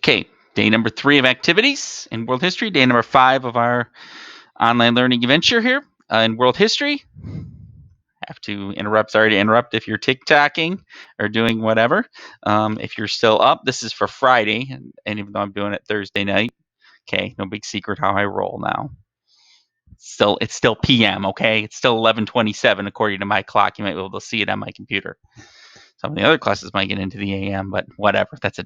Okay, day number 3 of activities in world history, day number 5 of our online learning adventure here in world history. Have to interrupt, sorry to interrupt if you're TikToking or doing whatever. If you're still up, this is for Friday, and even though I'm doing it Thursday night, okay, no big secret how I roll now. It's still PM, okay? It's still 11:27 according to my clock. You might be able to see it on my computer. Some of the other classes might get into the AM, but whatever. That's a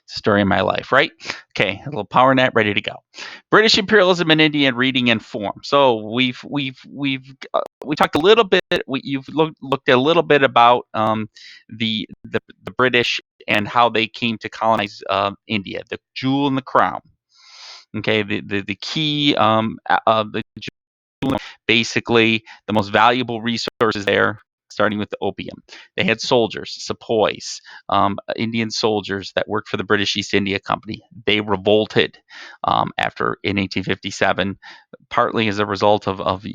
story of my life, right? Okay, a little power nap, ready to go. British imperialism in India, reading and form. So we talked a little bit. You've looked a little bit about the British and how they came to colonize India, the jewel in the crown. Okay, the key the jewel, basically the most valuable resources there, starting with the opium. They had soldiers, sepoys, Indian soldiers that worked for the British East India Company. They revolted after in 1857, partly as a result of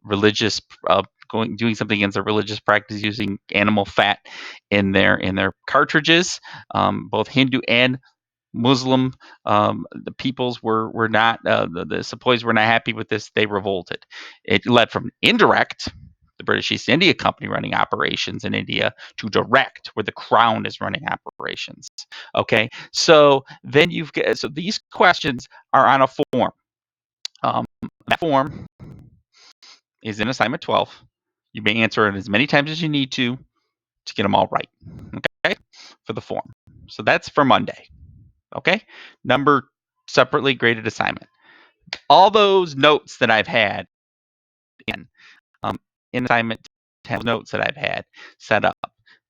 religious doing something against a religious practice using animal fat in their cartridges. Both Hindu and Muslim the peoples were not the sepoys were not happy with this. They revolted. It led from indirect, the British East India Company running operations in India, to direct, where the crown is running operations. Okay, so then these questions are on a form. That form is in assignment 12. You may answer it as many times as you need to get them all right. Okay, for the form. So that's for Monday. Okay, number separately graded assignment. All those notes that I've had in assignment 10 notes that I've had set up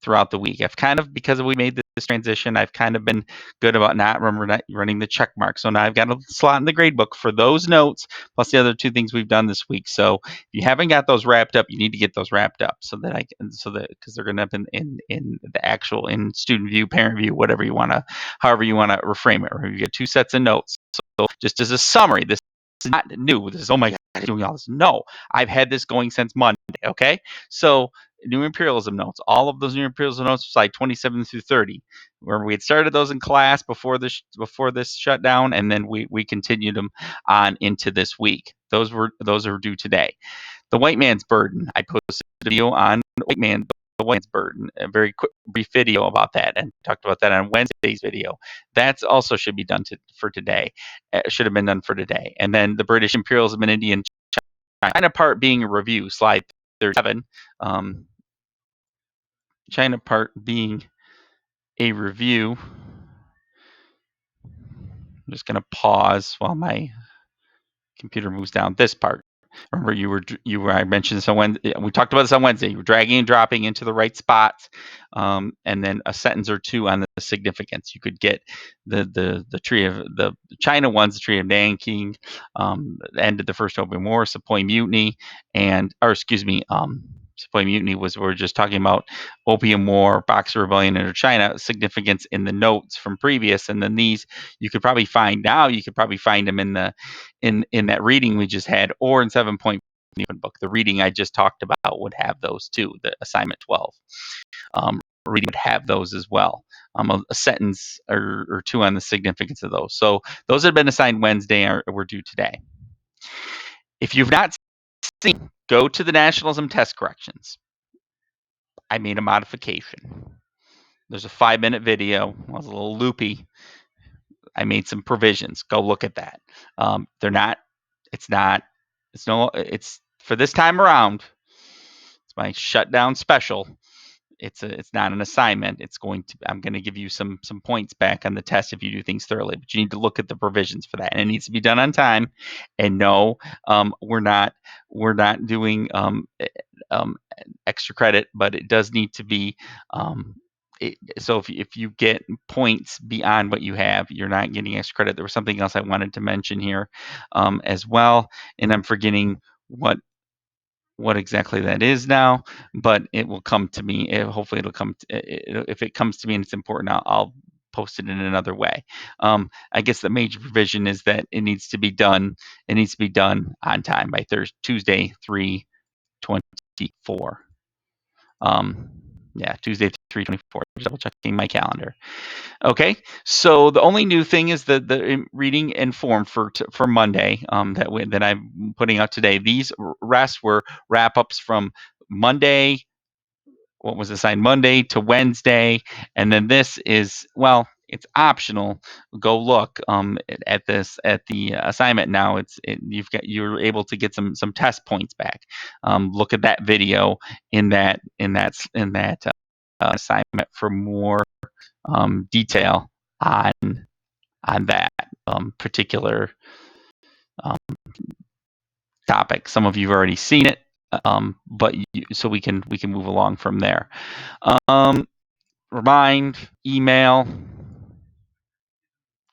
throughout the week. I've kind of, because we made this transition, I've kind of been good about not running the check mark. So now I've got a slot in the grade book for those notes, plus the other 2 things we've done this week. So if you haven't got those wrapped up, you need to get those wrapped up so that because they're going to be in the actual, in student view, parent view, whatever you want to, however you want to reframe it. Or you get 2 sets of notes. So just as a summary, this is not new. This is, oh my God, I'm doing all this. No, I've had this going since Monday. Okay, so new imperialism notes. All of those new imperialism notes, slide 27 through 30, where we had started those in class before this shutdown, and then we continued them on into this week. Those are due today. The white man's burden. I posted a video on the white man's burden, a very quick, brief video about that, and talked about that on Wednesday's video. That also should be done for today. Should have been done for today. And then the British imperialism in India and China part being a review, slide 37. China part being a review. I'm just going to pause while my computer moves down this part. Remember, I mentioned this on Wednesday. We talked about this on Wednesday. You were dragging and dropping into the right spots, and then a sentence or 2 on the significance. You could get the tree of the China ones, the tree of Nanking, ended the First Opium War, Sepoy Mutiny, Sepoy Mutiny was, we're just talking about Opium War, Boxer Rebellion, Indochina, significance in the notes from previous, and then these you could probably find them in that reading we just had, or in 7-point book. The reading I just talked about would have those too. The assignment 12 reading would have those as well. A sentence or 2 on the significance of those. So those have been assigned Wednesday or were due today. If you've not seen, go to the nationalism test corrections. I made a modification. There's a 5-minute video. It was a little loopy. I made some provisions. Go look at that. It's for this time around. It's my shutdown special. It's not an assignment. I'm going to give you some points back on the test if you do things thoroughly, but you need to look at the provisions for that, and it needs to be done on time. And no, we're not doing extra credit, but it does need to be. So if you get points beyond what you have, you're not getting extra credit. There was something else I wanted to mention here as well, and I'm forgetting what exactly that is now, but it will come to me. Hopefully it'll come if it comes to me and it's important, I'll post it in another way. I guess the major provision is that it needs to be done on time by Tuesday 3/24. Tuesday 3/24. Double checking my calendar. Okay, so the only new thing is the reading and form for Monday that I'm putting out today. These rest were wrap ups from Monday. What was assigned Monday to Wednesday, and then this is, well, it's optional. Go look at the assignment now. You're able to get some test points back. Look at that video in that assignment for more detail on that particular um, topic. Some of you've already seen it, but so we can move along from there.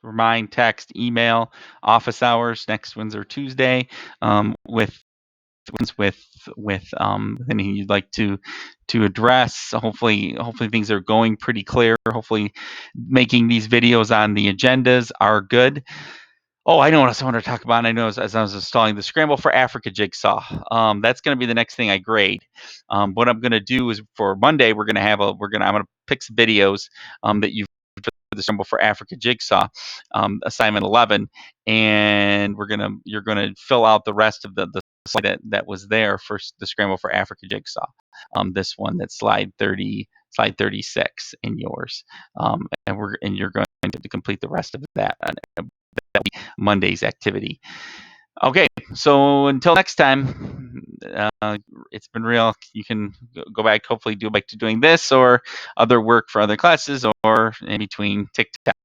Remind, text, email, office hours next Wednesday or Tuesday, with anything you'd like to address. Hopefully things are going pretty clear. Hopefully making these videos on the agendas are good. Oh, I know what else I want to talk about. I know as I was installing the Scramble for Africa jigsaw. That's going to be the next thing I grade. What I'm going to do is for Monday, I'm going to pick some videos that you've for the Scramble for Africa jigsaw, assignment 11, and you're gonna fill out the rest of the slide that was there for the Scramble for Africa jigsaw. This one, that's slide 36 in yours, and you're going to complete the rest of that. Monday's activity. Okay, so until next time, it's been real. You can go back, hopefully do back to doing this or other work for other classes or in between TikTok.